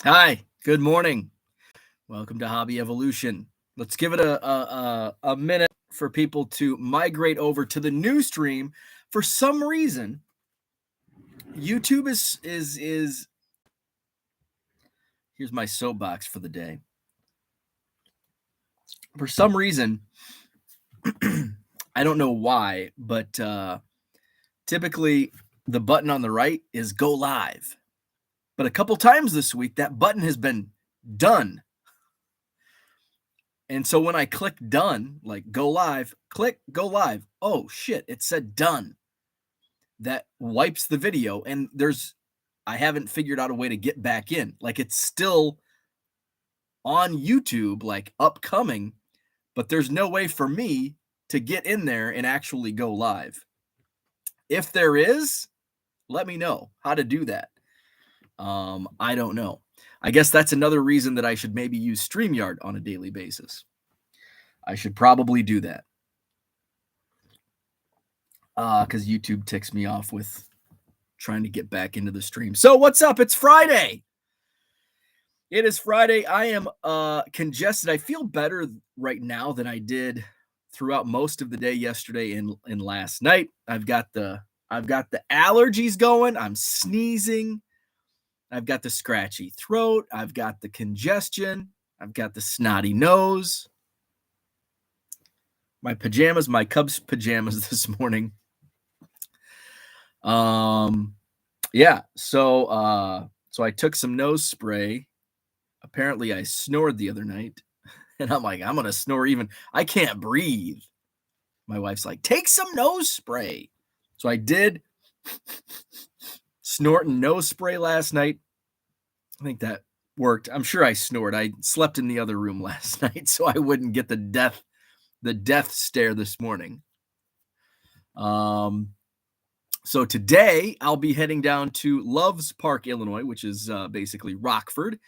Hi, good morning. Welcome to Hobby Evolution. Let's give it a minute for people to migrate over to the new stream. For some reason, YouTube is here's my soapbox for the day. For some reason, I don't know why, but typically the button on the right is go live. But a couple times this week, that button has been done. And so when I click done, like go live, click go live. Oh shit, it said done. That wipes the video. And I haven't figured out a way to get back in. Like it's still on YouTube, like upcoming, but there's no way for me to get in there and actually go live. If there is, let me know how to do that. I don't know. I guess that's another reason that I should maybe use StreamYard on a daily basis. I should probably do that. Because YouTube ticks me off with trying to get back into the stream. So what's up? It's Friday. It is Friday. I am congested. I feel better right now than I did throughout most of the day yesterday and last night. I've got the allergies going. I'm sneezing. I've got the scratchy throat. I've got the congestion. I've got the snotty nose. My pajamas, my Cubs pajamas this morning. Yeah. So I took some nose spray. Apparently I snored the other night, and I'm like, I'm going to snore even. I can't breathe. My wife's like, take some nose spray. So I did snorting nose spray last night. I think that worked. I'm sure I snored. I slept in the other room last night so I wouldn't get the death stare this morning. So today I'll be heading down to Loves Park, Illinois, which is basically Rockford,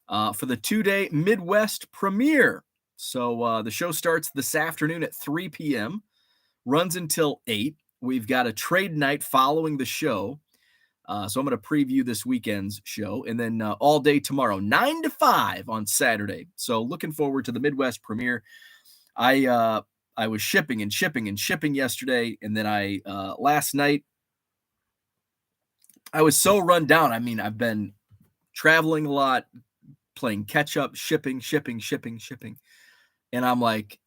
for the 2-day Midwest premiere. So the show starts this afternoon at 3 p.m., runs until 8. We've got a trade night following the show. So I'm going to preview this weekend's show, and then all day tomorrow, 9 to 5 on Saturday. So looking forward to the Midwest premiere. I was shipping yesterday, and then last night, I was so run down. I mean, I've been traveling a lot, playing catch up, shipping. And I'm like,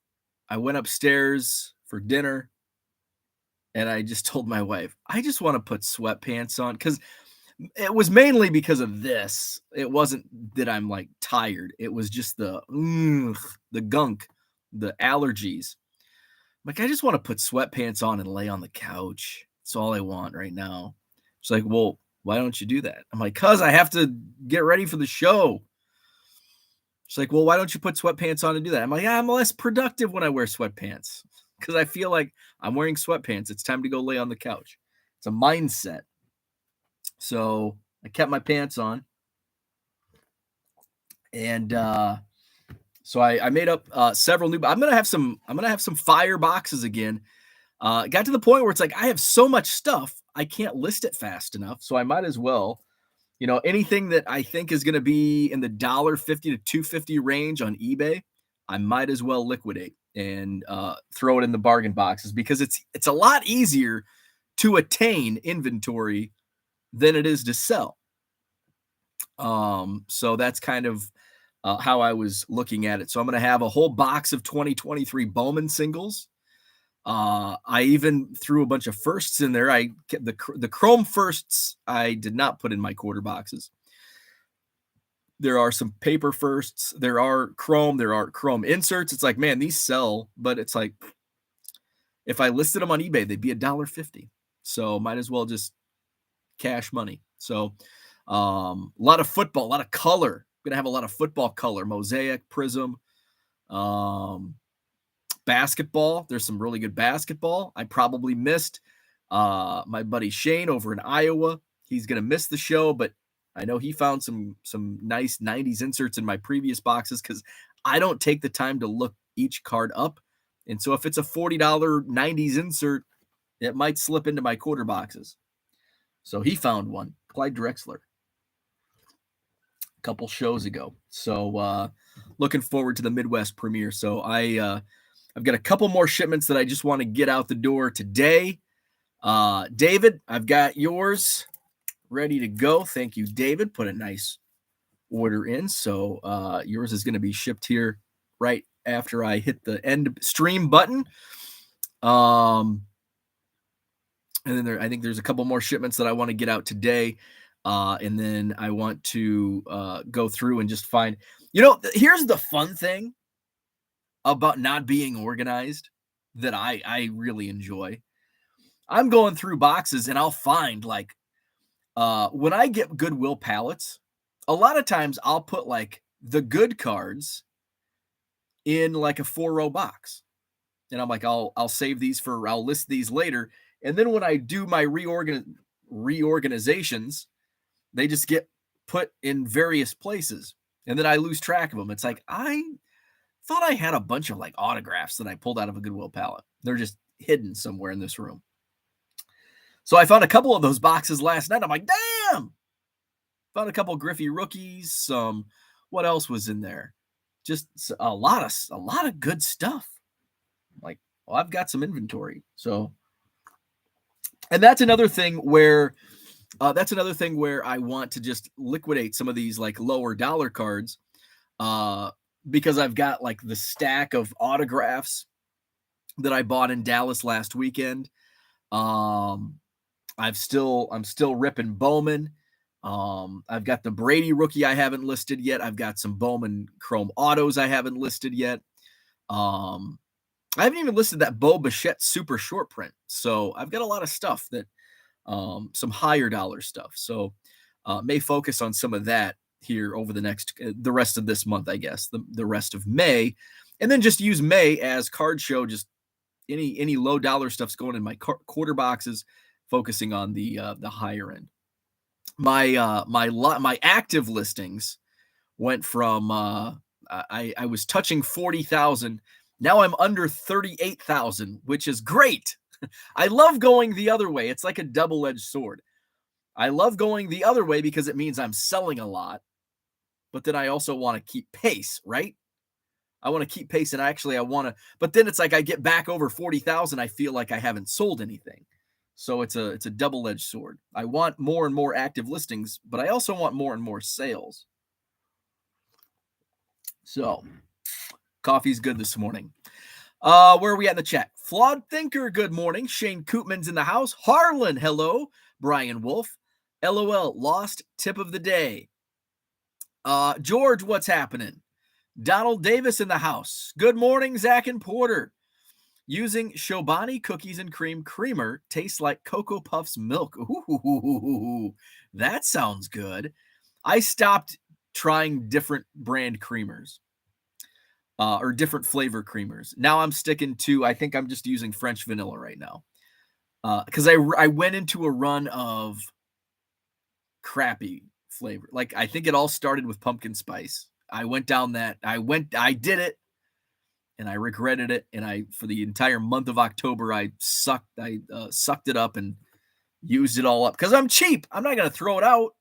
I went upstairs for dinner and I just told my wife, I just want to put sweatpants on, because it was mainly because of this. It wasn't that I'm like tired. It was just the gunk, the allergies. Like, I just want to put sweatpants on and lay on the couch. That's all I want right now. She's like, well, why don't you do that? I'm like, because I have to get ready for the show. She's like, well, why don't you put sweatpants on and do that? I'm like, I'm less productive when I wear sweatpants, because I feel like I'm wearing sweatpants. It's time to go lay on the couch. It's a mindset. So I kept my pants on. And so I made up several new. I'm gonna have some fire boxes again. It got to the point where it's like I have so much stuff I can't list it fast enough, so I might as well, anything that I think is going to be in the $1.50 to $2.50 range on eBay, I might as well liquidate and throw it in the bargain boxes, because it's a lot easier to attain inventory than it is to sell. So that's kind of how I was looking at it. So I'm going to have a whole box of 2023 Bowman singles. I even threw a bunch of firsts in there. I kept the chrome firsts I did not put in my quarter boxes. There are some paper firsts. There are chrome inserts. It's like, man, these sell, but it's like, if I listed them on eBay, they'd be $1.50. So might as well just cash money. So a lot of football, a lot of color. I'm gonna have a lot of football color, mosaic, prism, basketball. There's some really good basketball. I probably missed my buddy Shane over in Iowa. He's gonna miss the show, but I know he found some nice 90s inserts in my previous boxes, because I don't take the time to look each card up. And so if it's a $40 90s insert, it might slip into my quarter boxes. So he found one, Clyde Drexler. couple shows ago. So looking forward to the Midwest premiere. So I've got a couple more shipments that I just want to get out the door today. David, I've got yours ready to go. Thank you, David. Put a nice order in. So yours is going to be shipped here right after I hit the end stream button. And then I think there's a couple more shipments that I want to get out today. And then I want to go through and just find, here's the fun thing about not being organized that I really enjoy. I'm going through boxes and I'll find like, when I get Goodwill pallets, a lot of times I'll put like the good cards in like a 4-row box. And I'm like, I'll save these I'll list these later. And then when I do my reorganizations, they just get put in various places. And then I lose track of them. It's like, I thought I had a bunch of like autographs that I pulled out of a Goodwill pallet. They're just hidden somewhere in this room. So I found a couple of those boxes last night. I'm like, damn! Found a couple of Griffey rookies. What else was in there? Just a lot of good stuff. Like, well, I've got some inventory. So, and that's another thing where I want to just liquidate some of these like lower dollar cards, because I've got like the stack of autographs that I bought in Dallas last weekend. I'm still ripping Bowman. I've got the Brady rookie I haven't listed yet. I've got some Bowman Chrome autos I haven't listed yet. I haven't even listed that Bo Bichette super short print. So I've got a lot of stuff that, some higher dollar stuff. So may focus on some of that here over the rest of this month, I guess, the rest of May, and then just use May as card show. Just any low dollar stuff's going in my quarter boxes, focusing on the higher end. My active listings went from I was touching 40,000. Now I'm under 38,000, which is great. I love going the other way. It's like a double-edged sword. I love going the other way because it means I'm selling a lot, but then I also want to keep pace, right? I want to keep pace, and but then it's like I get back over 40,000, I feel like I haven't sold anything. So it's a double-edged sword. I want more and more active listings, but I also want more and more sales. So coffee's good this morning. Where are we at in the chat? Flawed Thinker, good morning. Shane Koopman's in the house. Harlan, hello. Brian Wolf. LOL, lost tip of the day. George, what's happening? Donald Davis in the house. Good morning, Zach and Porter. Using Chobani cookies and cream creamer tastes like Cocoa Puffs milk. Ooh, that sounds good. I stopped trying different brand creamers. Or different flavor creamers. Now I'm sticking to, I think I'm just using French vanilla right now. Because I went into a run of crappy flavor. Like, I think it all started with pumpkin spice. I went down that. I did it, and I regretted it. And for the entire month of October, I sucked it up and used it all up. Because I'm cheap. I'm not going to throw it out.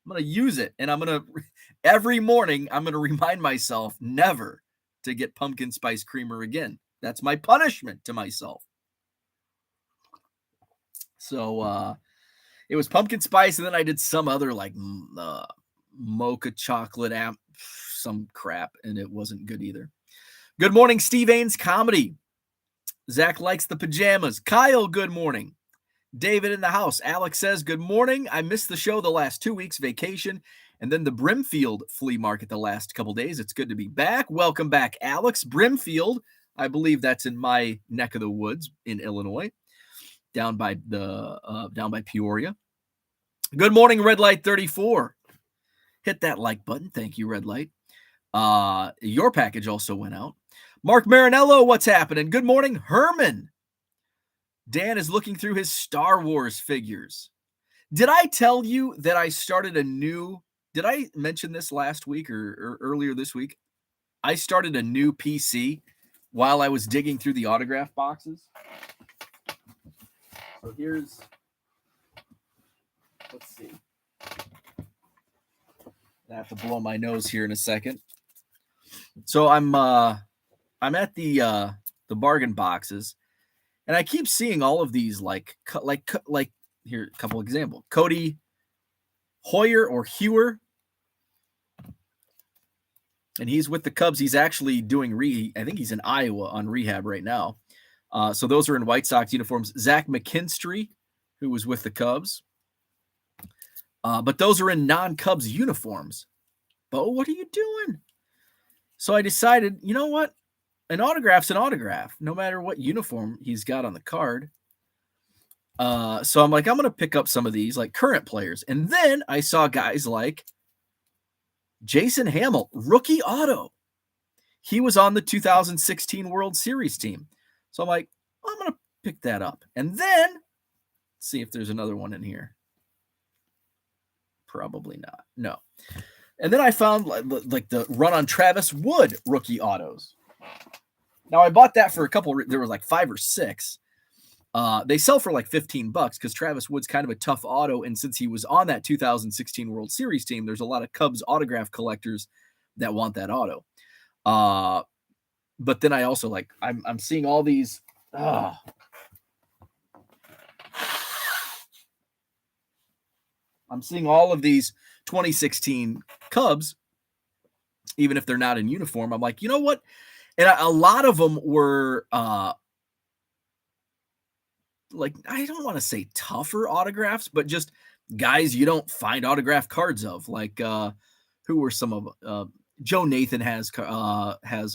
I'm going to use it. And every morning, I'm going to remind myself never to get pumpkin spice creamer again. That's my punishment to myself. So it was pumpkin spice, and then I did some other like mocha chocolate some crap, and it wasn't good either. Good morning, Steve Ains Comedy. Zach likes the pajamas. Kyle, good morning. David in the house. Alex says, good morning. I missed the show the last 2 weeks, vacation, and then the Brimfield flea market the last couple days. It's good to be back. Welcome back, Alex. Brimfield, I believe that's in my neck of the woods in Illinois, down by Peoria. Good morning, Red Light 34. Hit that like button. Thank you, Red Light. Your package also went out. Mark Marinello, what's happening? Good morning, Herman. Dan is looking through his Star Wars figures. Did I tell you that I started did I mention this last week or earlier this week? I started a new PC while I was digging through the autograph boxes. So let's see. I have to blow my nose here in a second. So I'm at the bargain boxes, and I keep seeing all of these like here a couple examples. Cody Hoyer or Hewer, and he's with the Cubs. He's actually doing I think he's in Iowa on rehab right now. So those are in White Sox uniforms. Zach McKinstry, who was with the Cubs. But those are in non-Cubs uniforms. Bo, what are you doing? So I decided, you know what? An autograph's an autograph, no matter what uniform he's got on the card. So I'm like, I'm going to pick up some of these, like current players. And then I saw guys like Jason Hammel, rookie auto. He was on the 2016 World Series team. So I'm like, I'm going to pick that up. And then see if there's another one in here. Probably not. No. And then I found like the run on Travis Wood rookie autos. Now I bought that for a couple. There was like 5 or 6. They sell for like $15 because Travis Wood's kind of a tough auto. And since he was on that 2016 World Series team, there's a lot of Cubs autograph collectors that want that auto. But then I also like, I'm seeing all these. I'm seeing all of these 2016 Cubs, even if they're not in uniform. I'm like, you know what? And a lot of them were like, I don't want to say tougher autographs, but just guys you don't find autograph cards of. Like who were some of Joe Nathan has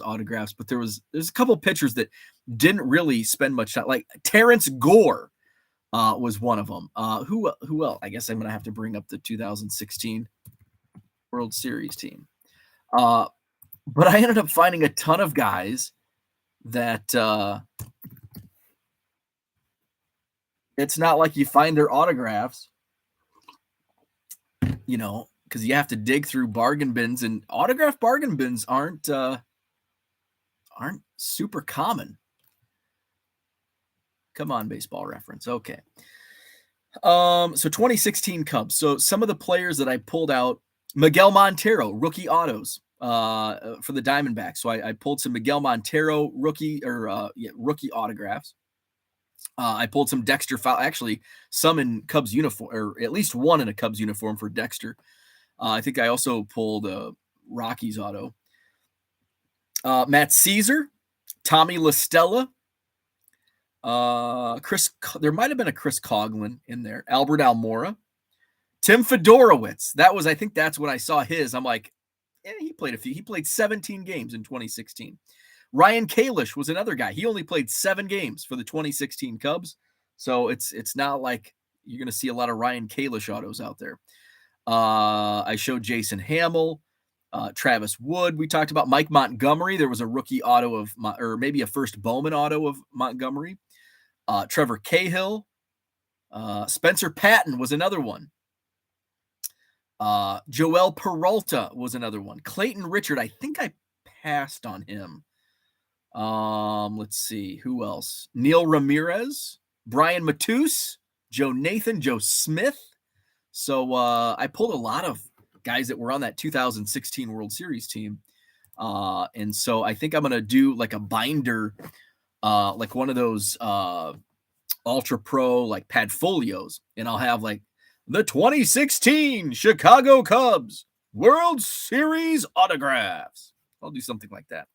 autographs, but there's a couple pictures that didn't really spend much time. Like Terrence Gore was one of them. Who else? I guess I'm gonna have to bring up the 2016 World Series team. But I ended up finding a ton of guys that it's not like you find their autographs, you know, because you have to dig through bargain bins, and autograph bargain bins aren't super common. Come on, Baseball Reference. Okay. So 2016 Cubs. So some of the players that I pulled out, Miguel Montero, rookie autos for the Diamondbacks. So I pulled some Miguel Montero rookie autographs. I pulled some Dexter Fowler, actually some in Cubs uniform, or at least one in a Cubs uniform for Dexter. I think I also pulled Rockies auto. Matt Caesar, Tommy La Stella, there might have been a Chris Coughlin in there, Albert Almora, Tim Fedorowicz. I think that's when I saw his. I'm like, yeah, he played 17 games in 2016. Ryan Kalish was another guy. He only played 7 games for the 2016 Cubs. So it's not like you're going to see a lot of Ryan Kalish autos out there. I showed Jason Hammel, Travis Wood. We talked about Mike Montgomery. There was a rookie auto or maybe a first Bowman auto of Montgomery. Trevor Cahill. Spencer Patton was another one. Joel Peralta was another one. Clayton Richard, I think I passed on him. Let's see. Who else? Neil Ramirez, Brian Matus, Joe Nathan, Joe Smith. So I pulled a lot of guys that were on that 2016 World Series team. And so I think I'm going to do like a binder, like one of those Ultra Pro like Padfolios. And I'll have like the 2016 Chicago Cubs World Series autographs. I'll do something like that.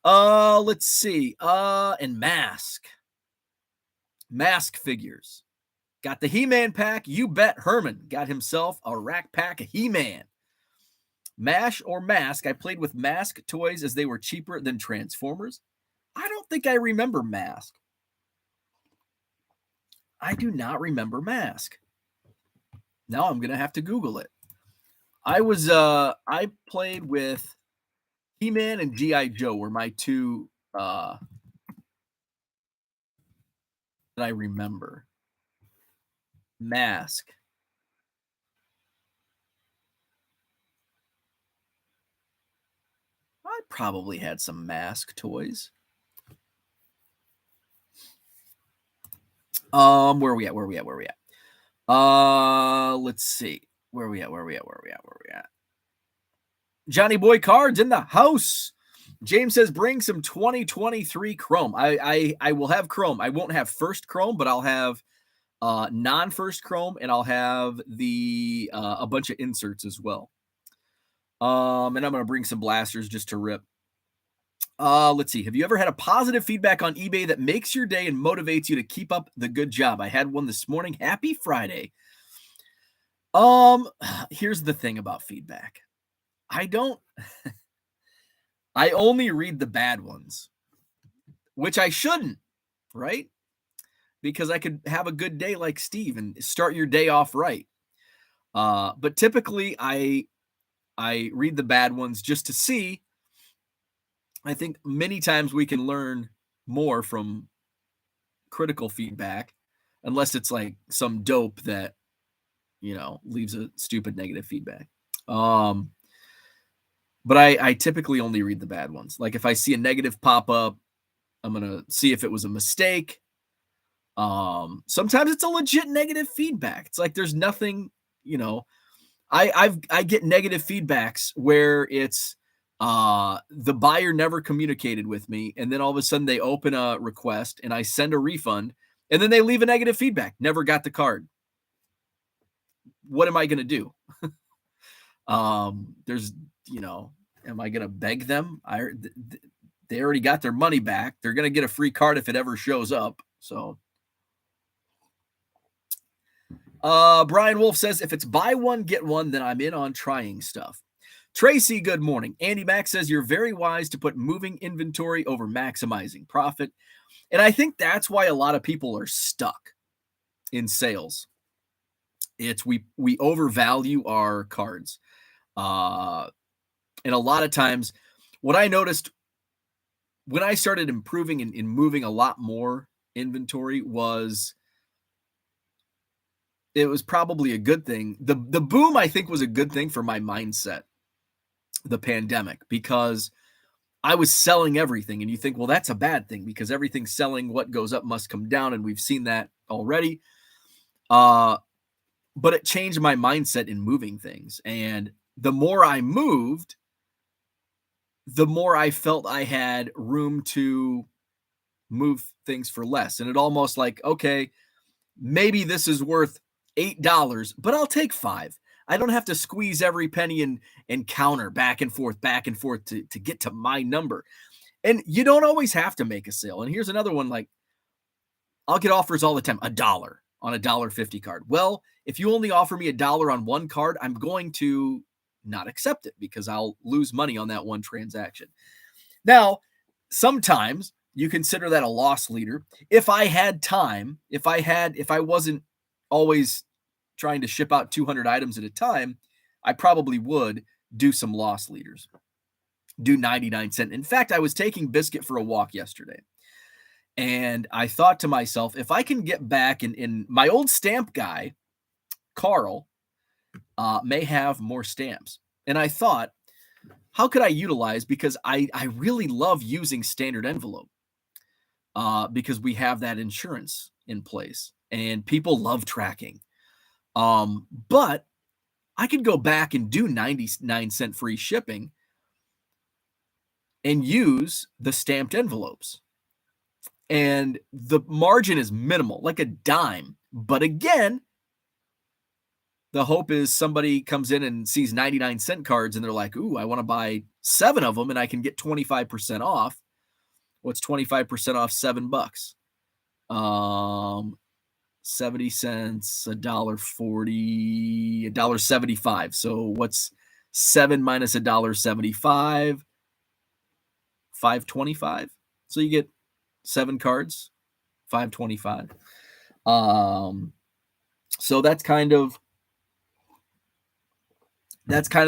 Let's see. And mask figures. Got the He-Man pack. You bet Herman got himself a rack pack of He-Man. MASH or Mask. I played with Mask toys as they were cheaper than Transformers. I don't think I remember Mask. I do not remember Mask. Now I'm going to have to Google it. I played with He-Man and G.I. Joe were my two that I remember. Mask. I probably had some Mask toys. Where are we at? Let's see. Where are we at? Johnny Boy Cards in the house. James says, bring some 2023 Chrome. I will have Chrome. I won't have first Chrome, but I'll have non-first Chrome, and I'll have the a bunch of inserts as well. And I'm going to bring some blasters just to rip. Let's see. Have you ever had a positive feedback on eBay that makes your day and motivates you to keep up the good job? I had one this morning. Happy Friday. Here's the thing about feedback. I only read the bad ones, which I shouldn't, right? Because I could have a good day like Steve and start your day off right. But typically I read the bad ones just to see. I think many times we can learn more from critical feedback, unless it's like some dope that, leaves a stupid negative feedback. But I typically only read the bad ones. Like if I see a negative pop up, I'm going to see if it was a mistake. Sometimes it's a legit negative feedback. It's like there's nothing, I get negative feedbacks where it's the buyer never communicated with me, and then all of a sudden they open a request and I send a refund, and then they leave a negative feedback. Never got the card. What am I going to do? There's, am I going to beg them? They already got their money back. They're going to get a free card if it ever shows up. So, Brian Wolf says, if it's buy one, get one, then I'm in on trying stuff. Tracy, good morning. Andy Mack says, you're very wise to put moving inventory over maximizing profit. And I think that's why a lot of people are stuck in sales. It's we overvalue our cards. And a lot of times what I noticed when I started improving and moving a lot more inventory was it was probably a good thing. The boom, I think, was a good thing for my mindset, the pandemic, because I was selling everything. And you think, well, that's a bad thing because everything's selling. What goes up must come down. And we've seen that already. But it changed my mindset in moving things. And the more I moved, the more I felt I had room to move things for less. And it almost like, okay, maybe this is worth $8, but I'll take $5. I don't have to squeeze every penny and counter back and forth to get to my number. And you don't always have to make a sale. And here's another one. Like, I'll get offers all the time, $1 on a $1.50 card. Well, if you only offer me $1 on one card, I'm going to not accept it because I'll lose money on that one transaction. Now, sometimes you consider that a loss leader. If I had time, if I wasn't always trying to ship out 200 items at a time, I probably would do some loss leaders, do 99 cent. In fact, I was taking Biscuit for a walk yesterday, and I thought to myself, if I can get back in my old stamp guy, Carl, may have more stamps. And I thought, how could I utilize, because I really love using standard envelope because we have that insurance in place and people love tracking. But I could go back and do 99 cent free shipping and use the stamped envelopes. And the margin is minimal, like a dime. But again, the hope is somebody comes in and sees 99 cent cards and they're like, ooh, I want to buy 7 of them and I can get 25% off. What's 25% off? $7. 70 cents, $1.40, $1.75. So what's 7 minus $1.75? $5.25. So you get 7 cards, $5.25. So that's kind of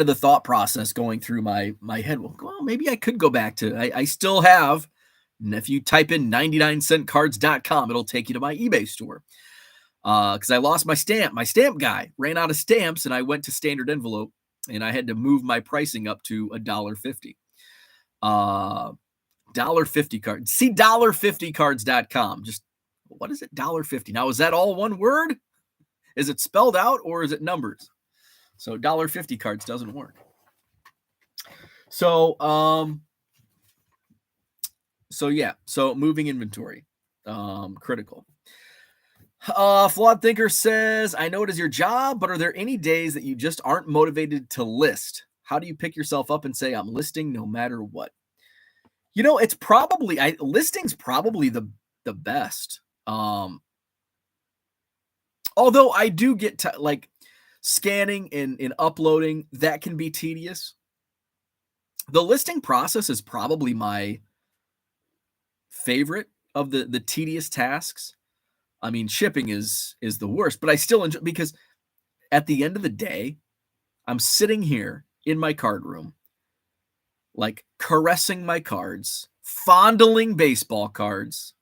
the thought process going through my head. Well, maybe I could go back to, I still have, and if you type in 99centcards.com, it'll take you to my eBay store. Because I lost my stamp. My stamp guy ran out of stamps, and I went to standard envelope, and I had to move my pricing up to $1.50. $1.50 card. See $1.50cards.com. Just what is it? $1.50. Now, is that all one word? Is it spelled out or is it numbers? So $1.50 cards doesn't work. So, so moving inventory, critical. Flawed Thinker says, I know it is your job, but are there any days that you just aren't motivated to list? How do you pick yourself up and say, I'm listing no matter what? It's probably, listing's probably the best. Although I do get to like scanning and uploading, that can be tedious. The listing process is probably my favorite of the tedious tasks. I mean, shipping is the worst, but I still enjoy, because at the end of the day, I'm sitting here in my card room, like caressing my cards, fondling baseball cards,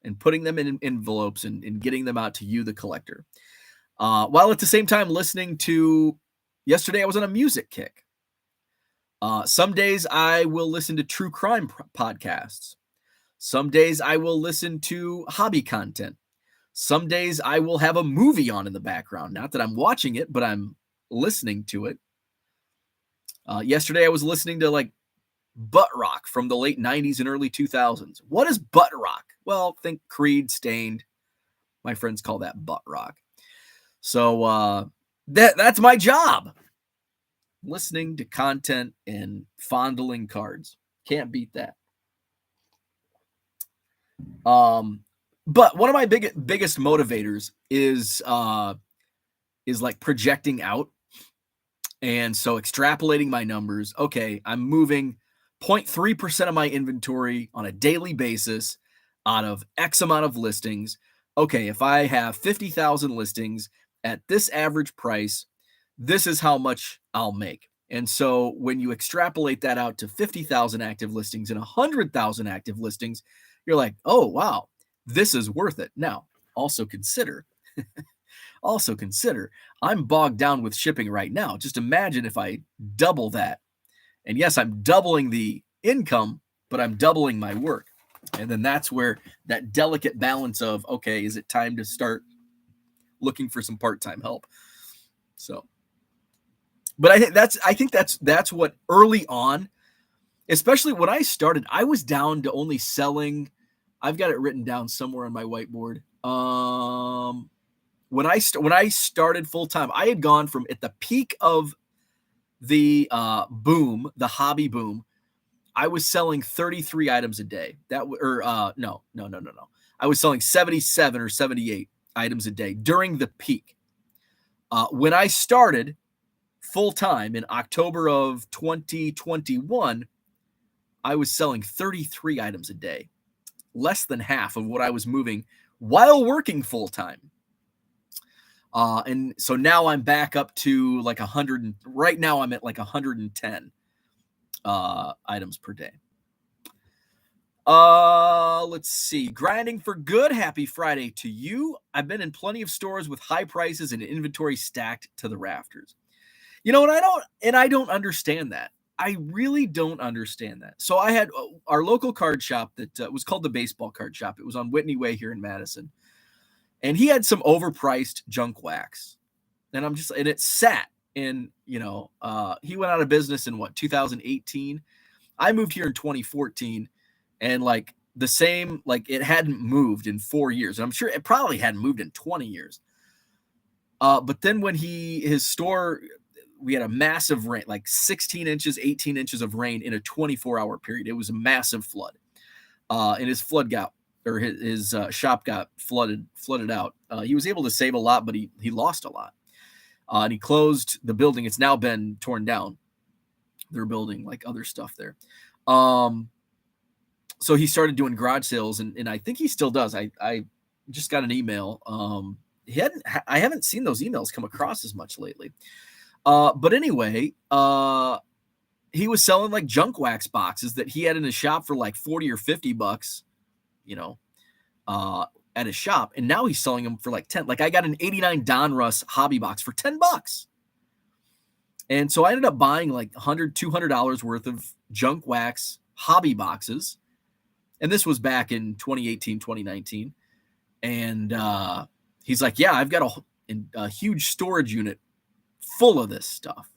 and putting them in envelopes and getting them out to you, the collector. While at the same time listening to, yesterday I was on a music kick. Some days I will listen to true crime podcasts. Some days I will listen to hobby content. Some days I will have a movie on in the background. Not that I'm watching it, but I'm listening to it. Yesterday I was listening to like butt rock from the late 90s and early 2000s. What is butt rock? Well, think Creed, Stained. My friends call that butt rock. So that's my job. Listening to content and fondling cards. Can't beat that. But one of my biggest motivators is like projecting out. And so extrapolating my numbers. Okay, I'm moving 0.3% of my inventory on a daily basis out of X amount of listings. Okay, if I have 50,000 listings at this average price, this is how much I'll make. And so when you extrapolate that out to 50,000 active listings and 100,000 active listings, you're like, oh, wow, this is worth it. Now, also consider, I'm bogged down with shipping right now. Just imagine if I double that. And yes, I'm doubling the income, but I'm doubling my work. And then that's where that delicate balance of, okay, is it time to start looking for some part-time help? So, but I think that's what early on, especially when I started, I was down to only selling, I've got it written down somewhere on my whiteboard. When I started full time, I had gone from, at the peak of the boom, the hobby boom, I was selling 33 items a day. No. I was selling 77 or 78 items a day during the peak. When I started full time in October of 2021, I was selling 33 items a day, less than half of what I was moving while working full time. And so now I'm back up to like 100. Right now I'm at like 110 items per day. Let's see. Grinding for good. Happy Friday to you. I've been in plenty of stores with high prices and inventory stacked to the rafters. And I don't understand that. I really don't understand that. So I had our local card shop that was called the Baseball Card Shop. It was on Whitney Way here in Madison. And he had some overpriced junk wax. And it sat in, he went out of business in 2018. I moved here in 2014, and like the same, like it hadn't moved in 4 years. I'm sure it probably hadn't moved in 20 years. But then when his store, we had a massive rain, like 16 inches, 18 inches of rain in a 24-hour period. It was a massive flood. And his shop got flooded out. He was able to save a lot, but he lost a lot. And he closed the building. It's now been torn down. They're building like other stuff there. So he started doing garage sales, and I think he still does. I just got an email. I haven't seen those emails come across as much lately. But anyway, he was selling like junk wax boxes that he had in his shop for like 40 or 50 bucks, at his shop. And now he's selling them for like 10. Like I got an 89 Donruss hobby box for 10 bucks. And so I ended up buying like $100, $200 worth of junk wax hobby boxes. And this was back in 2018, 2019. And he's like, yeah, I've got a huge storage unit full of this stuff.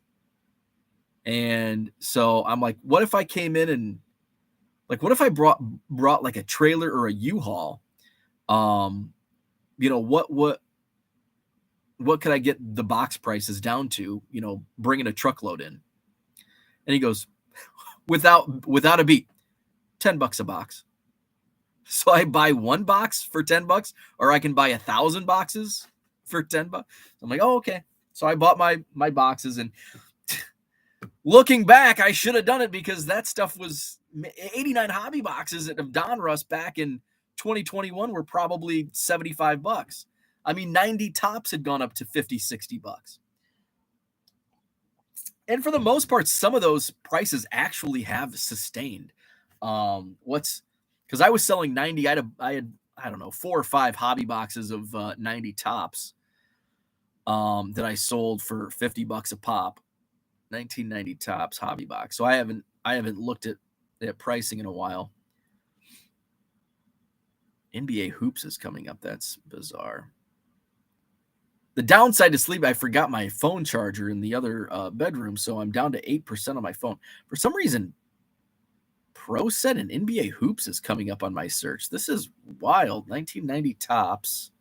And so I'm like, what if I came in and like, what if I brought like a trailer or a U-Haul? What could I get the box prices down to, bringing a truckload in? And he goes, without a beat, $10 a box. So I buy one box for $10, or I can buy 1,000 boxes for $10. I'm like, oh, okay. So I bought my boxes, and looking back, I should have done it because that stuff was 89 hobby boxes of Donruss back in 2021 were probably $75. I mean, 90 tops had gone up to $50, $60. And for the most part, some of those prices actually have sustained. Because I was selling 90, I had I don't know, 4 or 5 hobby boxes of 90 tops that I sold for $50 a pop. 1990 tops hobby box. So I haven't looked at pricing in a while. NBA hoops is coming up. That's bizarre. The downside to sleep, I forgot my phone charger in the other bedroom, so I'm down to 8% on my phone. For some reason, Pro Set and NBA hoops is coming up on my search. This is wild. 1990 tops.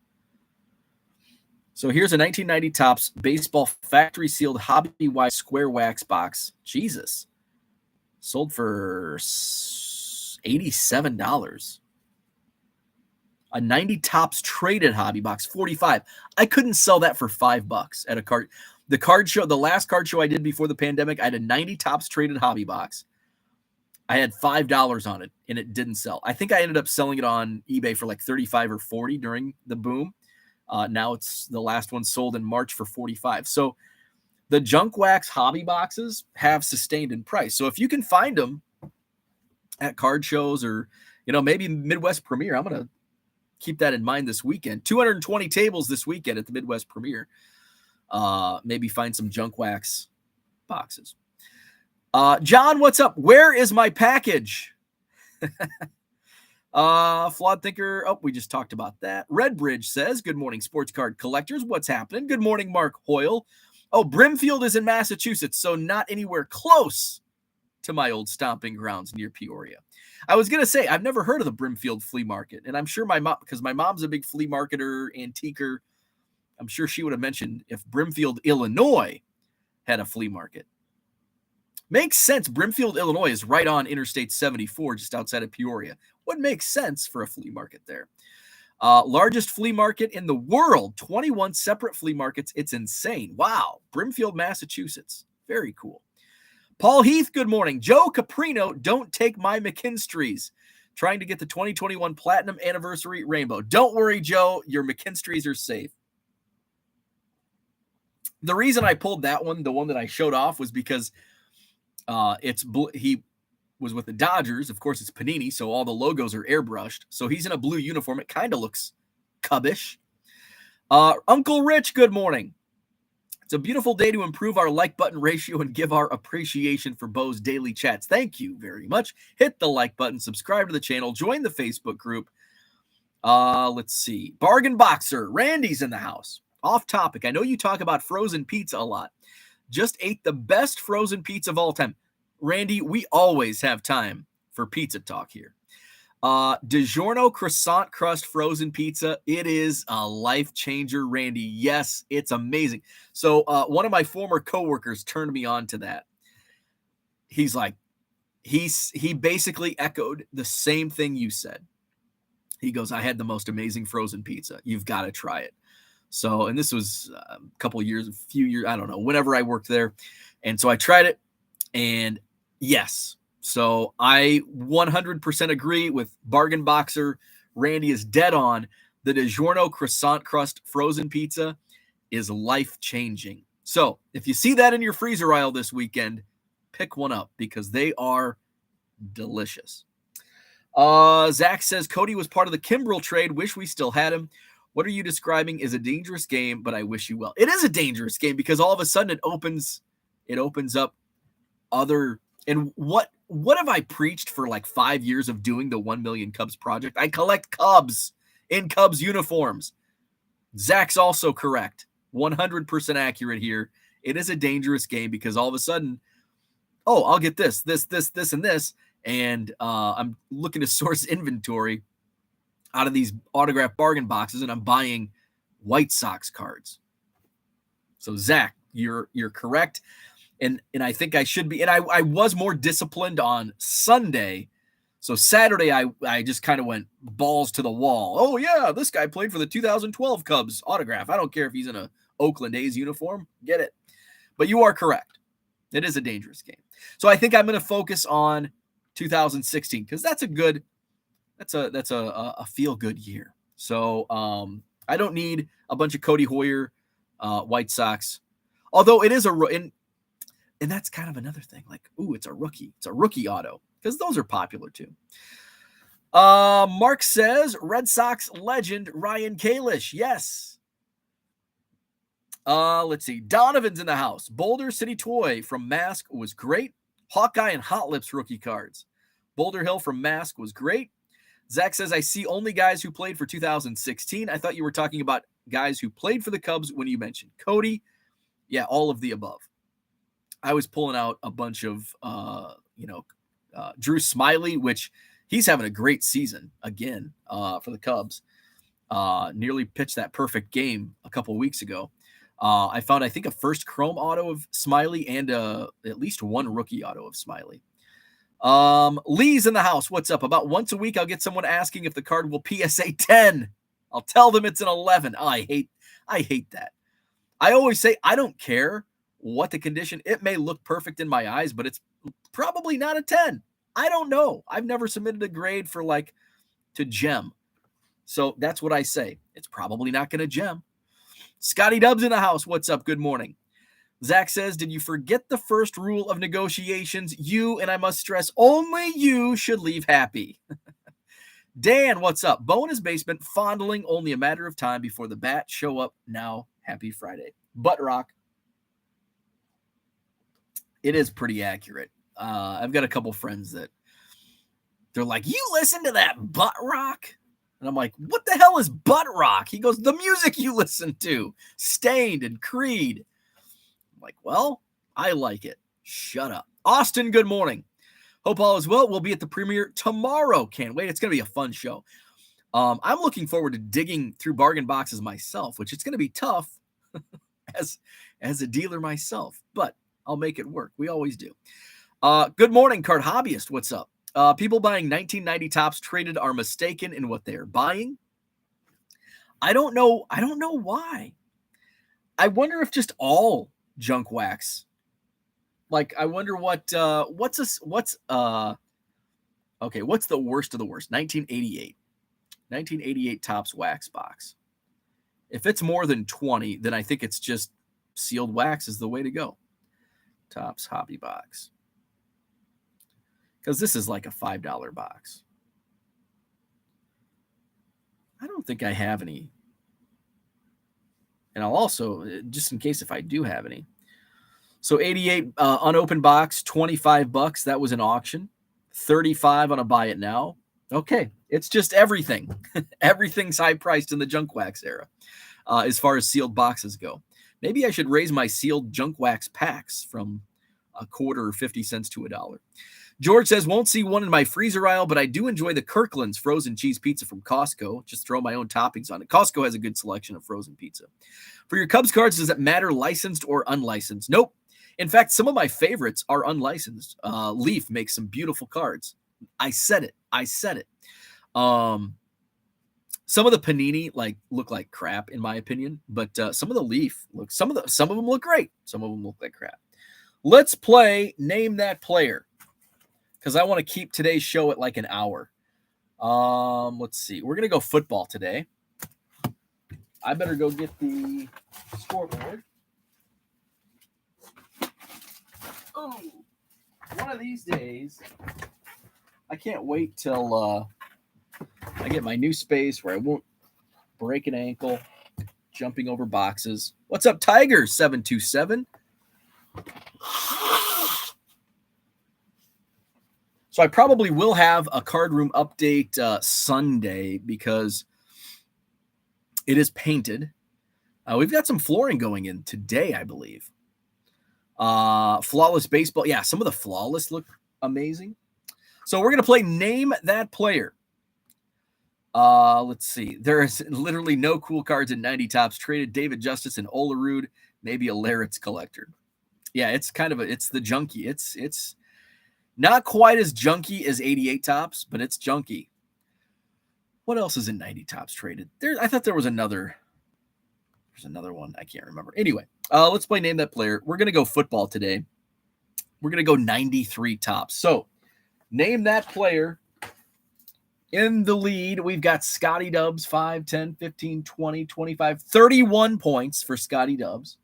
So here's a 1990 tops baseball factory sealed hobby wide square wax box. Jesus. Sold for $87. A 90 tops traded hobby box, $45. I couldn't sell that for $5 at a card. The card show, the last card show I did before the pandemic, I had a 90 tops traded hobby box. I had $5 on it, and it didn't sell. I think I ended up selling it on eBay for like 35 or 40 during the boom. Now it's the last one sold in March for 45. So the junk wax hobby boxes have sustained in price. So if you can find them at card shows or, maybe Midwest Premiere, I'm going to keep that in mind this weekend. 220 tables this weekend at the Midwest Premiere. Maybe find some junk wax boxes. John, what's up? Where is my package? Flawed Thinker. Oh, we just talked about that. Redbridge says, good morning, sports card collectors. What's happening? Good morning, Mark Hoyle. Oh, Brimfield is in Massachusetts, so not anywhere close to my old stomping grounds near Peoria. I was going to say, I've never heard of the Brimfield flea market, and I'm sure my mom, because my mom's a big flea marketer, antiquer, I'm sure she would have mentioned if Brimfield, Illinois had a flea market. Makes sense. Brimfield, Illinois is right on Interstate 74, just outside of Peoria. What makes sense for a flea market there? Largest flea market in the world, 21 separate flea markets. It's insane. Wow. Brimfield, Massachusetts. Very cool. Paul Heath, good morning. Joe Caprino, don't take my McKinstries. Trying to get the 2021 Platinum Anniversary Rainbow. Don't worry, Joe. Your McKinstries are safe. The reason I pulled that one, the one that I showed off, was because he was with the Dodgers. Of course, it's Panini, so all the logos are airbrushed. So he's in a blue uniform. It kind of looks cubbish. Uncle Rich, good morning. It's a beautiful day to improve our like button ratio and give our appreciation for Bo's daily chats. Thank you very much. Hit the like button, subscribe to the channel, join the Facebook group. Let's see. Bargain Boxer, Randy's in the house. Off topic. I know you talk about frozen pizza a lot. Just ate the best frozen pizza of all time. Randy, we always have time for pizza talk here. DiGiorno croissant crust frozen pizza. It is a life changer, Randy. Yes, it's amazing. So one of my former coworkers turned me on to that. He's like, he basically echoed the same thing you said. He goes, I had the most amazing frozen pizza. You've got to try it. So, and this was a few years, I don't know, whenever I worked there. And so I tried it, and yes. So I 100% agree with Bargain Boxer. Randy is dead on. The DiGiorno croissant crust frozen pizza is life-changing. So if you see that in your freezer aisle this weekend, pick one up because they are delicious. Zach says, Cody was part of the Kimbrel trade. Wish we still had him. What are you describing is a dangerous game, but I wish you well. It is a dangerous game because all of a sudden it opens up other. And what have I preached for like 5 years of doing the 1 Million Cubs project? I collect Cubs in Cubs uniforms. Zach's also correct. 100% accurate here. It is a dangerous game because all of a sudden oh, I'll get this, and this. And I'm looking to source inventory out of these autographed bargain boxes, and I'm buying White Sox cards. So Zach, you're correct. And I think I should be. And I was more disciplined on Sunday. So Saturday, I just kind of went balls to the wall. Oh, yeah, this guy played for the 2012 Cubs autograph. I don't care if he's in a Oakland A's uniform. Get it. But you are correct. It is a dangerous game. So I think I'm going to focus on 2016 because that's a feel-good year. So I don't need a bunch of Cody Hoyer White Sox. Although it is and that's kind of another thing. Like, ooh, it's a rookie. It's a rookie auto because those are popular too. Mark says Red Sox legend Ryan Kalish. Yes. Let's see. Donovan's in the house. Boulder City Toy from Mask was great. Hawkeye and Hot Lips rookie cards. Boulder Hill from Mask was great. Zach says, I see only guys who played for 2016. I thought you were talking about guys who played for the Cubs when you mentioned Cody. Yeah, all of the above. I was pulling out a bunch of, Drew Smiley, which he's having a great season again for the Cubs. Nearly pitched that perfect game a couple of weeks ago. I found, I think, a first chrome auto of Smiley and at least one rookie auto of Smiley. Lee's in the house. What's up? About once a week, I'll get someone asking if the card will PSA 10. I'll tell them it's an 11. Oh, I hate that. I always say, I don't care what the condition. It may look perfect in my eyes, but it's probably not a 10. I don't know. I've never submitted a grade for to gem. So that's what I say. It's probably not going to gem. Scotty Dubs in the house. What's up? Good morning. Zach says, did you forget the first rule of negotiations? You, and I must stress, only you should leave happy. Dan, what's up? Bo in his basement, fondling, only a matter of time before the bat show up. Now, happy Friday. Butt rock. It is pretty accurate. I've got a couple friends that they're like, you listen to that butt rock? And I'm like, what the hell is butt rock? He goes, the music you listen to. Stained and Creed. I'm like, well, I like it. Shut up. Austin, good morning. Hope all is well. We'll be at the premiere tomorrow. Can't wait. It's going to be a fun show. I'm looking forward to digging through bargain boxes myself, which it's going to be tough as a dealer myself, but I'll make it work. We always do. Good morning, Card Hobbyist. What's up? People buying 1990 Topps traded are mistaken in what they are buying. I don't know why. I wonder if just all junk wax. I wonder what's the worst of the worst? 1988 Topps wax box. If it's more than 20, then I think it's just sealed wax is the way to go. Topps hobby box. Because this is like a $5 box. I don't think I have any. And I'll also, just in case if I do have any. So 88 unopened box, $25. That was an auction. 35 on a buy it now. Okay, it's just everything. Everything's high priced in the junk wax era as far as sealed boxes go. Maybe I should raise my sealed junk wax packs from a quarter or 50 cents to $1. George says, won't see one in my freezer aisle, but I do enjoy the Kirkland's frozen cheese pizza from Costco. Just throw my own toppings on it. Costco has a good selection of frozen pizza. For your Cubs cards, does it matter licensed or unlicensed? Nope. In fact, some of my favorites are unlicensed. Leaf makes some beautiful cards. I said it. Some of the Panini look like crap in my opinion, but some of the Leaf some of them look great. Some of them look like crap. Let's play Name That Player, because I want to keep today's show at like an hour. Let's see. We're gonna go football today. I better go get the scoreboard. Oh, one of these days, I can't wait till I get my new space where I won't break an ankle jumping over boxes. What's up, Tiger 727? So I probably will have a card room update Sunday because it is painted. We've got some flooring going in today, I believe. Flawless baseball. Yeah, some of the flawless look amazing. So we're going to play Name That Player. Let's see. There is literally no cool cards in 90 Tops traded. David Justice and Olerud, maybe a Larrett's collector. Yeah, it's kind of it's the junky. It's not quite as junky as 88 Tops, but it's junky. What else is in 90 Tops traded? I thought there was another. There's another one. I can't remember. Anyway, let's play Name That Player. We're going to go football today. We're going to go 93 Tops. So, name that player. In the lead, we've got Scotty Dubs, 5, 10, 15, 20, 25, 31 points for Scotty Dubs.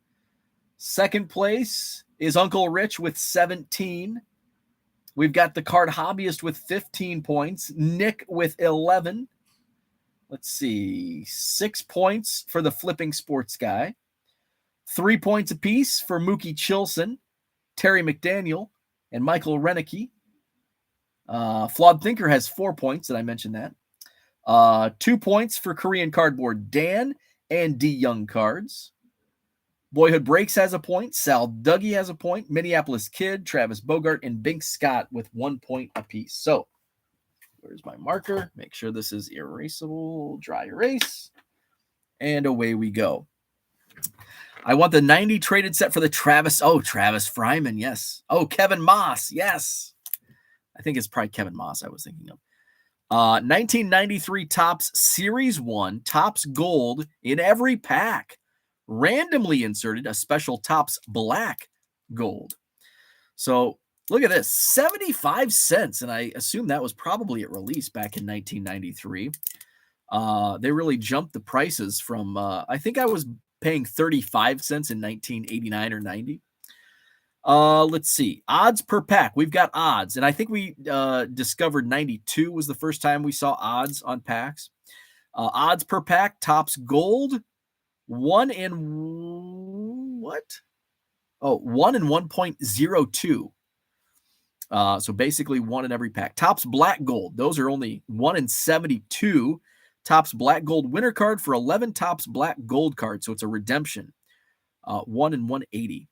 Second place is Uncle Rich with 17. We've got the Card Hobbyist with 15 points. Nick with 11. Let's see, 6 points for the Flipping Sports Guy. 3 points apiece for Mookie Chilson, Terry McDaniel, and Michael Renicky. Flawed Thinker has 4 points. Did I mention that? 2 points for Korean Cardboard Dan and D Young Cards. Boyhood Breaks has a point. Sal Dougie has a point. Minneapolis Kid, Travis Bogart, and Bink Scott with 1 point apiece. So, where's my marker? Make sure this is erasable. Dry erase. And away we go. I want the 90 traded set for the Travis. Oh, Travis Fryman. Yes. Oh, Kevin Moss. Yes. I think it's probably Kevin Moss I was thinking of. 1993 Topps Series 1. Topps Gold in every pack. Randomly inserted a special Topps Black Gold. So, look at this, 75 cents, and I assume that was probably at release back in 1993. They really jumped the prices from, I think I was paying 35 cents in 1989 or 90. Let's see, odds per pack. We've got odds, and I think we discovered 92 was the first time we saw odds on packs. Odds per pack, Topps Gold, 1 in what? Oh, 1 in 1.02. So basically 1 in every pack. Topps Black Gold. Those are only 1 in 72. Topps Black Gold winner card for 11 Topps Black Gold cards. So it's a redemption. 1 in 180.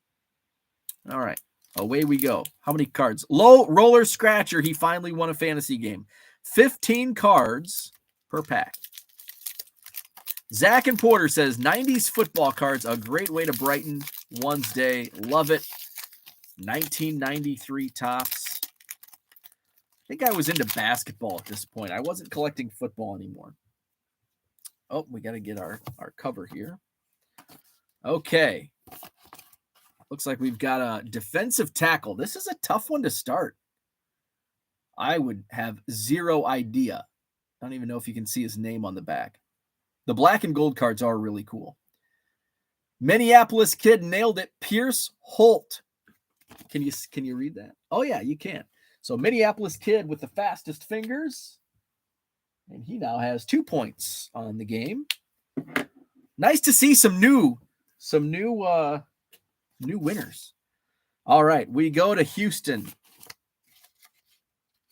All right. Away we go. How many cards? Low Roller Scratcher. He finally won a fantasy game. 15 cards per pack. Zach and Porter says 90s football cards, a great way to brighten one's day. Love it. 1993 Topps. I think I was into basketball at this point. I wasn't collecting football anymore. Oh, we got to get our cover here. Okay. Looks like we've got a defensive tackle. This is a tough one to start. I would have zero idea. I don't even know if you can see his name on the back. The black and gold cards are really cool. Minneapolis Kid nailed it. Pierce Holt. Can you read that? Oh, yeah, you can. So Minneapolis Kid with the fastest fingers. And he now has 2 points on the game. Nice to see some new winners. All right, we go to Houston.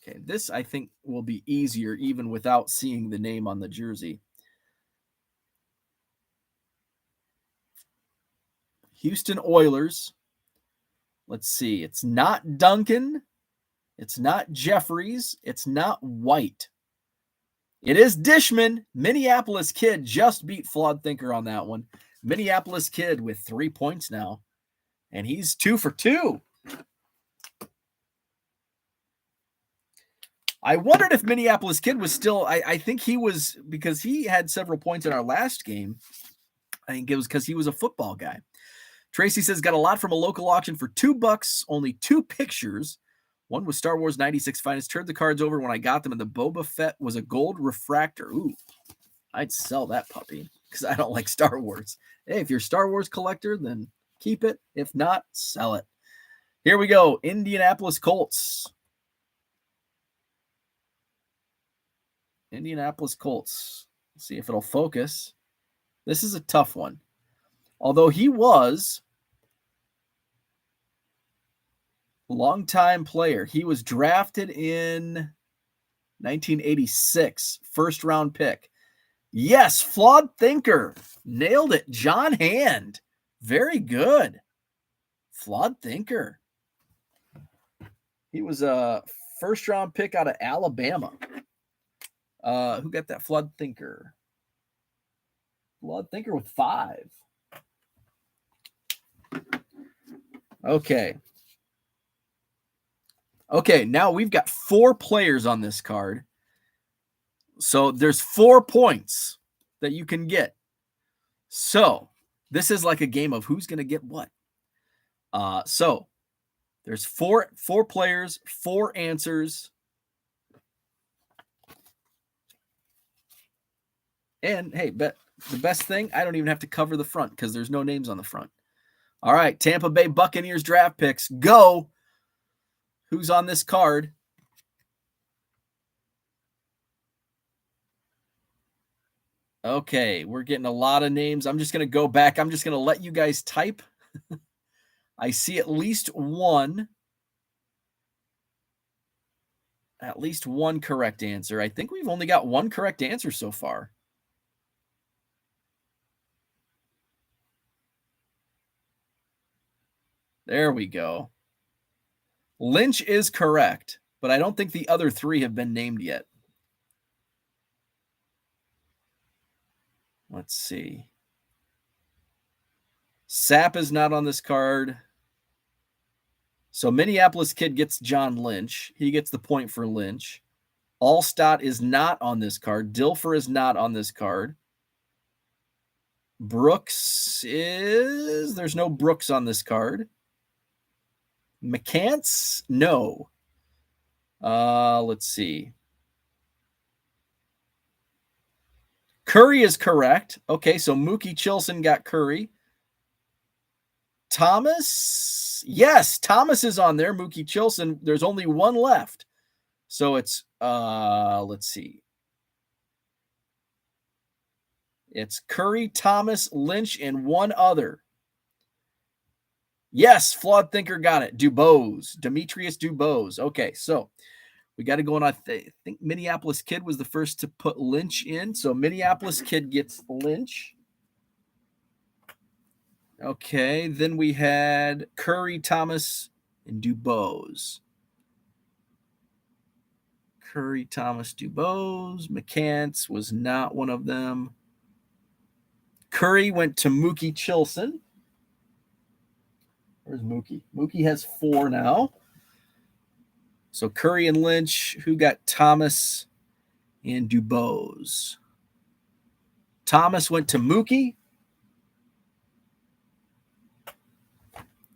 Okay, this I think will be easier even without seeing the name on the jersey. Houston Oilers. Let's see. It's not Duncan. It's not Jeffries. It's not White. It is Dishman. Minneapolis Kid just beat Flawed Thinker on that one. Minneapolis Kid with 3 points now. And he's 2 for 2. I wondered if Minneapolis Kid was still, I think he was, because he had several points in our last game. I think it was because he was a football guy. Tracy says, got a lot from a local auction for $2, only 2 pictures. One was Star Wars 96 Finest. Turned the cards over when I got them, and the Boba Fett was a gold refractor. Ooh, I'd sell that puppy because I don't like Star Wars. Hey, if you're a Star Wars collector, then keep it. If not, sell it. Here we go. Indianapolis Colts. Indianapolis Colts. Let's see if it'll focus. This is a tough one. Although he was a longtime player. He was drafted in 1986, first round pick. Yes, Flawed Thinker. Nailed it. John Hand. Very good. Flawed Thinker. He was a first-round pick out of Alabama. Who got that Flawed Thinker? Flawed Thinker with 5. Okay. Okay, now we've got 4 players on this card. So there's 4 points that you can get. So this is like a game of who's going to get what. So there's four players, 4 answers. And hey, the best thing, I don't even have to cover the front because there's no names on the front. All right, Tampa Bay Buccaneers draft picks. Go. Who's on this card? Okay, we're getting a lot of names. I'm just going to go back. I'm just going to let you guys type. I see at least one correct answer. I think we've only got 1 correct answer so far. There we go. Lynch is correct, but I don't think the other 3 have been named yet. Let's see. Sapp is not on this card. So Minneapolis Kid gets John Lynch. He gets the point for Lynch. Allstott is not on this card. Dilfer is not on this card. Brooks is... There's no Brooks on this card. McCants? No. Let's see. Curry is correct. Okay, so Mookie Chilson got Curry. Thomas? Yes, Thomas is on there. Mookie Chilson. There's only 1 left. So it's, let's see. It's Curry, Thomas, Lynch, and 1 other. Yes, Flawed Thinker got it. Dubose. Demetrius Dubose. Okay, so we got to go on. I think Minneapolis Kid was the first to put Lynch in. So Minneapolis Kid gets Lynch. Okay, then we had Curry, Thomas, and Dubose. Curry, Thomas, Dubose. McCants was not one of them. Curry went to Mookie Chilson. Where's Mookie? Mookie has 4 now. So Curry and Lynch, who got Thomas and Dubose? Thomas went to Mookie.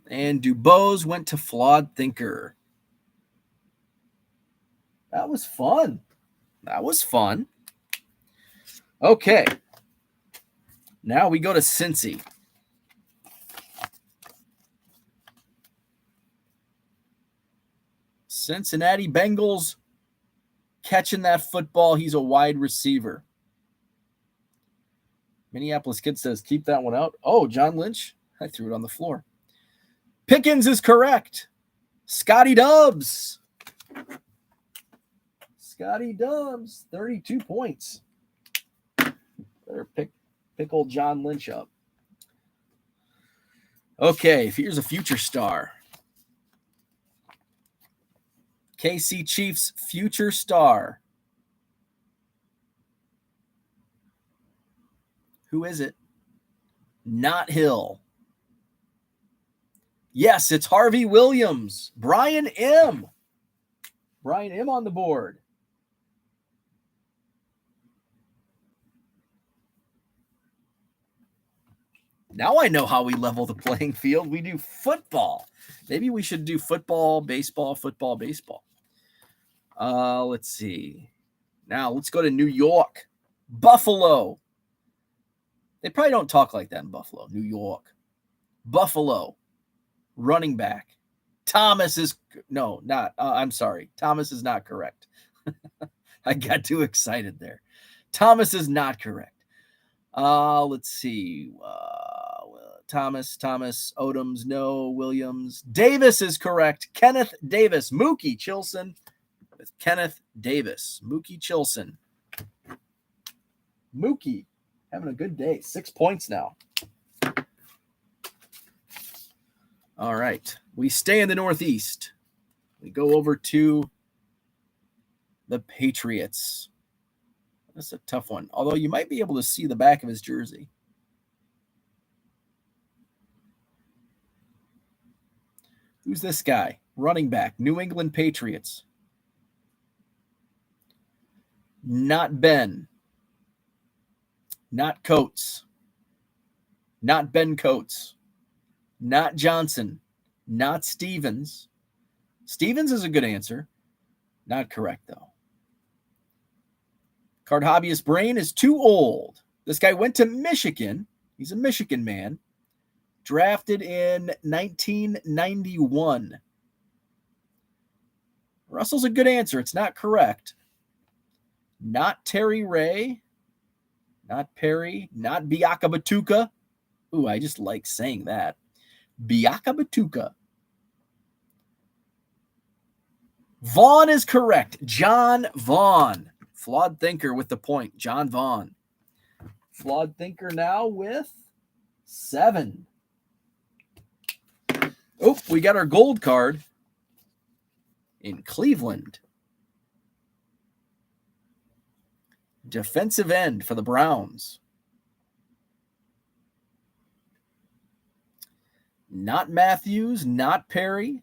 And Dubose went to Flawed Thinker. That was fun. That was fun. Okay. Now we go to Cincy. Cincinnati Bengals catching that football. He's a wide receiver. Minneapolis Kid says, keep that one out. Oh, John Lynch. I threw it on the floor. Pickens is correct. Scotty Dubs. Scotty Dubs, 32 points. Better pick old John Lynch up. Okay, here's a future star. KC Chiefs future star. Who is it? Not Hill. Yes, it's Harvey Williams. Brian M. Brian M on the board. Now I know how we level the playing field. We do football. Maybe we should do football, baseball, football, baseball. Let's see. Now let's go to New York. Buffalo. They probably don't talk like that in Buffalo. New York. Buffalo. Running back. Thomas is no, not. I'm sorry. Thomas is not correct. I got too excited there. Thomas is not correct. Let's see. Thomas, Odoms, no. Williams. Davis is correct. Kenneth Davis. Mookie Chilson with Kenneth Davis. Mookie Chilson. Mookie having a good day. 6 points now. All right. We stay in the Northeast. We go over to the Patriots. That's a tough one. Although you might be able to see the back of his jersey. Who's this guy? Running back, New England Patriots. Not Ben. Not Coates. Not Ben Coates. Not Johnson. Not Stevens. Stevens is a good answer. Not correct, though. Card Hobbyist Brain is too old. This guy went to Michigan. He's a Michigan man. Drafted in 1991. Russell's a good answer. It's not correct. Not Terry Ray. Not Perry. Not Biaka Batuka. Ooh, I just like saying that. Biaka Batuka. Vaughn is correct. John Vaughn. Flawed Thinker with the point. John Vaughn. Flawed Thinker now with 7. Oh, we got our gold card in Cleveland. Defensive end for the Browns. Not Matthews, not Perry,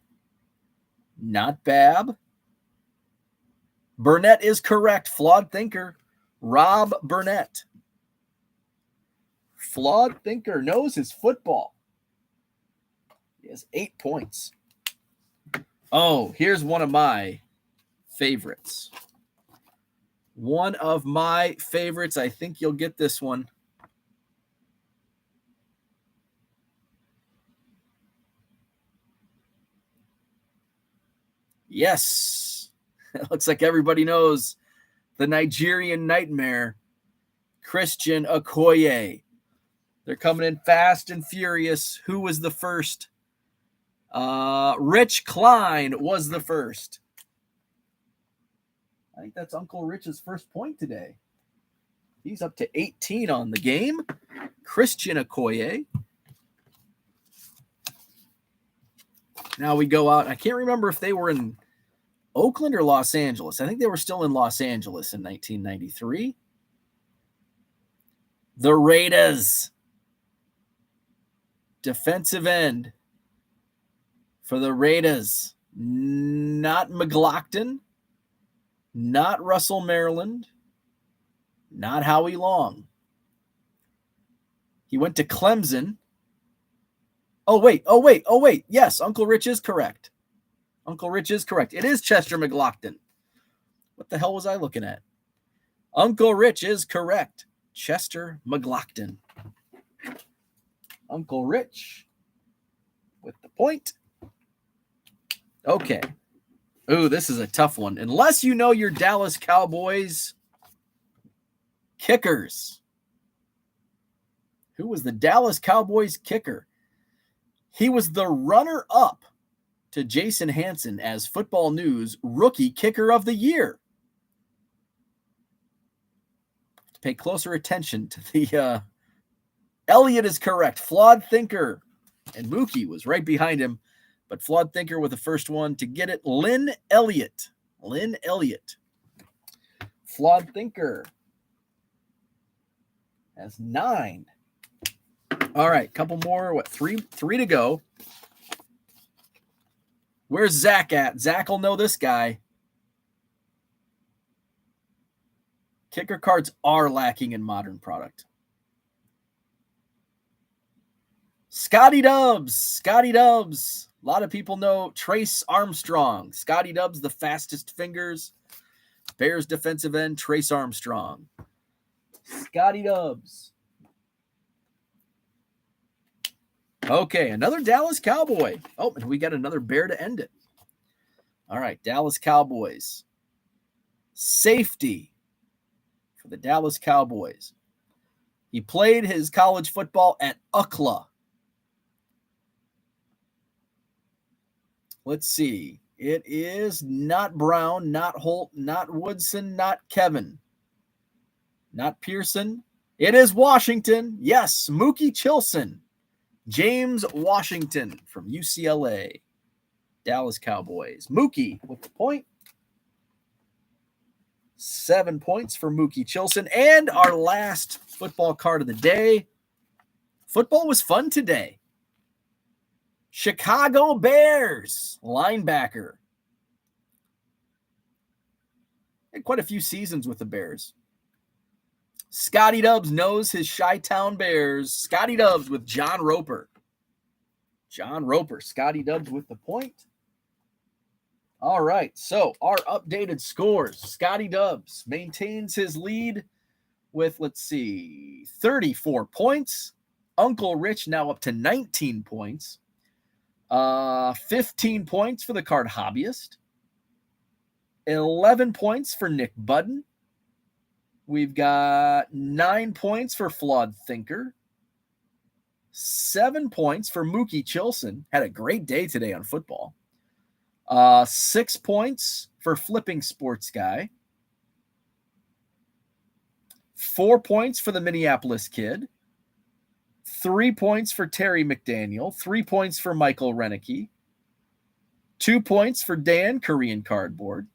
not Babb. Burnett is correct. Flawed Thinker, Rob Burnett. Flawed Thinker knows his football. He has 8 points. Oh, here's one of my favorites. One of my favorites. I think you'll get this one. Yes. It looks like everybody knows the Nigerian Nightmare, Christian Okoye. They're coming in fast and furious. Who was the first? Rich Klein was the first. I think that's Uncle Rich's first point today. He's up to 18 on the game. Christian Okoye. Now we go out. I can't remember if they were in Oakland or Los Angeles. I think they were still in Los Angeles in 1993. The Raiders. Defensive end for the Raiders. Not McLaughlin. Not Russell Maryland. Not Howie Long. He went to Clemson. Oh, wait. Yes, Uncle Rich is correct. Uncle Rich is correct. It is Chester McLaughlin. What the hell was I looking at? Uncle Rich is correct. Chester McLaughlin. Uncle Rich with the point. Okay. Ooh, this is a tough one. Unless you know your Dallas Cowboys kickers. Who was the Dallas Cowboys kicker? He was the runner-up to Jason Hanson as Football News Rookie Kicker of the Year. To pay closer attention to the Elliott is correct. Flawed Thinker. And Mookie was right behind him. But Flawed Thinker with the first one to get it. Lynn Elliott. Lynn Elliott. Flawed Thinker has 9. All right, couple more. What, three to go. Where's Zach at? Zach will know this guy. Kicker cards are lacking in modern product. Scotty Dubs. Scotty Dubs. A lot of people know Trace Armstrong. Scotty Dubs, the fastest fingers. Bears defensive end, Trace Armstrong. Scotty Dubs. Okay, another Dallas Cowboy. Oh, and we got another Bear to end it. All right, Dallas Cowboys. Safety for the Dallas Cowboys. He played his college football at UCLA. Let's see. It is not Brown, not Holt, not Woodson, not Kevin, not Pearson. It is Washington. Yes, Mookie Chilson. James Washington from UCLA. Dallas Cowboys. Mookie with the point. 7 points for Mookie Chilson. And our last football card of the day. Football was fun today. Chicago Bears linebacker. Had quite a few seasons with the Bears. Scotty Dubs knows his Chi-Town Bears. Scotty Dubs with John Roper. John Roper. Scotty Dubs with the point. All right, so our updated scores. Scotty Dubs maintains his lead with, 34 points. Uncle Rich now up to 19 points. 15 points for the card hobbyist. 11 points for Nick Budden. We've got 9 points for Flawed Thinker. 7 points for Mookie Chilson. Had a great day today on football. 6 points for Flipping Sports Guy. 4 points for the Minneapolis Kid. 3 points for Terry McDaniel. 3 points for Michael Renicky. 2 points for Dan Korean Cardboard.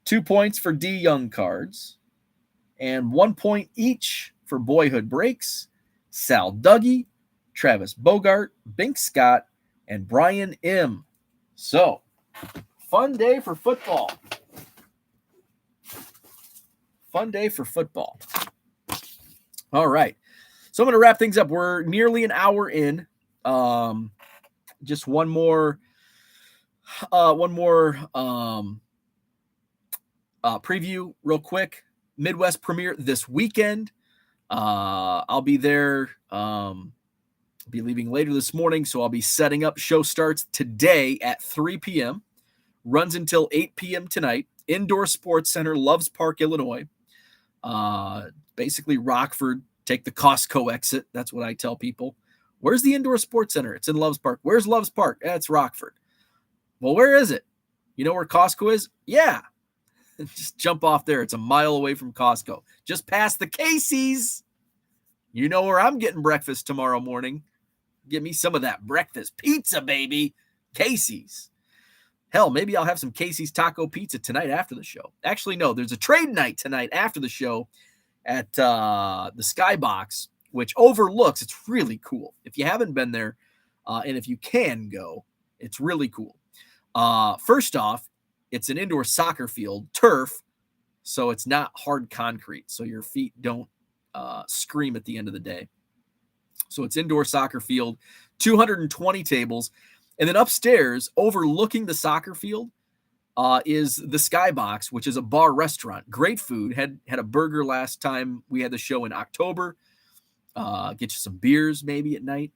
2 points for D Young Cards. And 1 point each for Boyhood Breaks, Sal Dougie, Travis Bogart, Bink Scott, and Brian M. So, fun day for football. Fun day for football. All right. So I'm going to wrap things up. We're nearly an hour in. Just one more preview real quick. Midwest premiere this weekend. I'll be there. Be leaving later this morning, so I'll be setting up. Show starts today at 3 p.m. Runs until 8 p.m. tonight. Indoor Sports Center, Loves Park, Illinois. Basically Rockford. Take the Costco exit. That's what I tell people. Where's the Indoor Sports Center? It's in Loves Park. Where's Loves Park? It's Rockford. Well, where is it? You know where Costco is? Yeah. Just jump off there. It's a mile away from Costco. Just past the Casey's. You know where I'm getting breakfast tomorrow morning. Give me some of that breakfast pizza, baby. Casey's. Hell, maybe I'll have some Casey's taco pizza tonight after the show. Actually, no, there's a trade night tonight after the show at the Skybox, which overlooks. It's really cool. If you haven't been there, and if you can go, it's really cool. First off, it's an indoor soccer field, turf, so it's not hard concrete, so your feet don't scream at the end of the day. So it's indoor soccer field, 220 tables. And then upstairs, overlooking the soccer field, is the Skybox, which is a bar restaurant. Great food. Had a burger last time we had the show in October. Get you some beers maybe at night.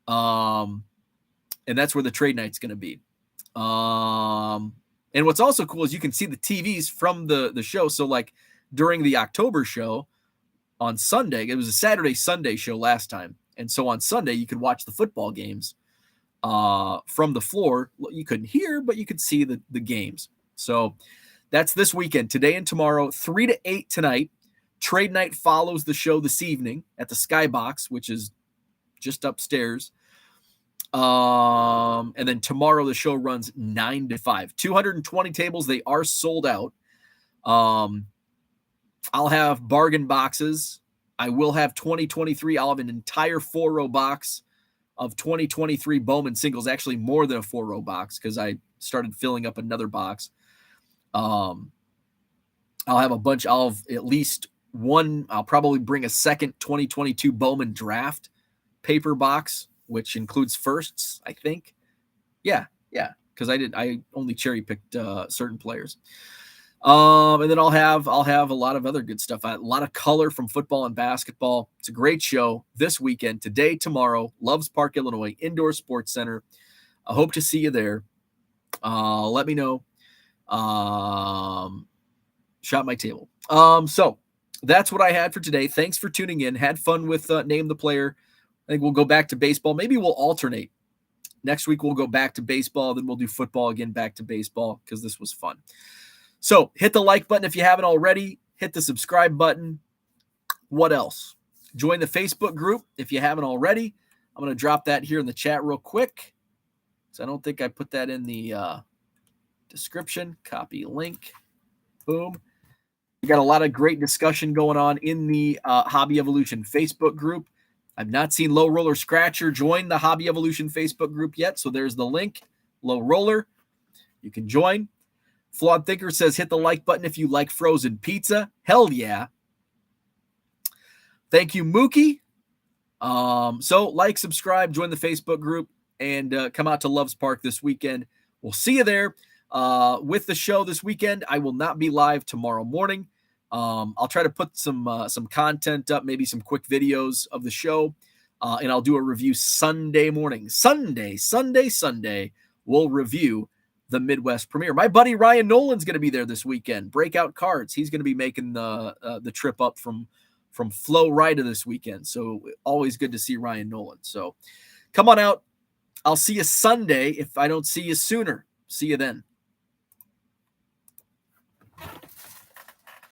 And that's where the trade night's going to be. And what's also cool is you can see the TVs from the show. So like during the October show on Sunday, it was a Saturday-Sunday show last time. And so on Sunday, you could watch the football games from the floor. You couldn't hear, but you could see the games. So that's this weekend, today and tomorrow, 3 to 8 tonight. Trade night follows the show this evening at the Skybox, which is just upstairs. And then tomorrow the show runs 9 to 5. 220 tables. They are sold out. I'll have bargain boxes. I will have 2023. I'll have an entire 4-row box of 2023 Bowman singles, actually more than a 4-row box because I started filling up another box. I'll have a bunch. I'll have at least one. I'll probably bring a second 2022 Bowman draft paper box, which includes firsts, I think. Yeah, because I only cherry picked certain players. And then I'll have a lot of other good stuff. A lot of color from football and basketball. It's a great show this weekend, today, tomorrow, Loves Park, Illinois, Indoor Sports Center. I hope to see you there. Let me know. Shot my table. So that's what I had for today. Thanks for tuning in. Had fun with Name the Player. I think we'll go back to baseball. Maybe we'll alternate. Next week we'll go back to baseball. Then we'll do football again, back to baseball, because this was fun. So hit the like button if you haven't already. Hit the subscribe button. What else? Join the Facebook group if you haven't already. I'm going to drop that here in the chat real quick. So I don't think I put that in the description. Copy link. Boom. We got a lot of great discussion going on in the Hobby Evolution Facebook group. I've not seen Low Roller Scratcher join the Hobby Evolution Facebook group yet, so there's the link. Low Roller, you can join. Flawed Thinker says, hit the like button if you like frozen pizza. Hell yeah. Thank you, Mookie. So like, subscribe, join the Facebook group, and come out to Loves Park this weekend. We'll see you there. With the show this weekend, I will not be live tomorrow morning. I'll try to put some content up, maybe some quick videos of the show, and I'll do a review Sunday morning. Sunday, we'll review the Midwest premiere. My buddy Ryan Nolan's going to be there this weekend. Breakout Cards. He's going to be making the trip up from Flow Rida this weekend. So always good to see Ryan Nolan. So come on out. I'll see you Sunday if I don't see you sooner. See you then.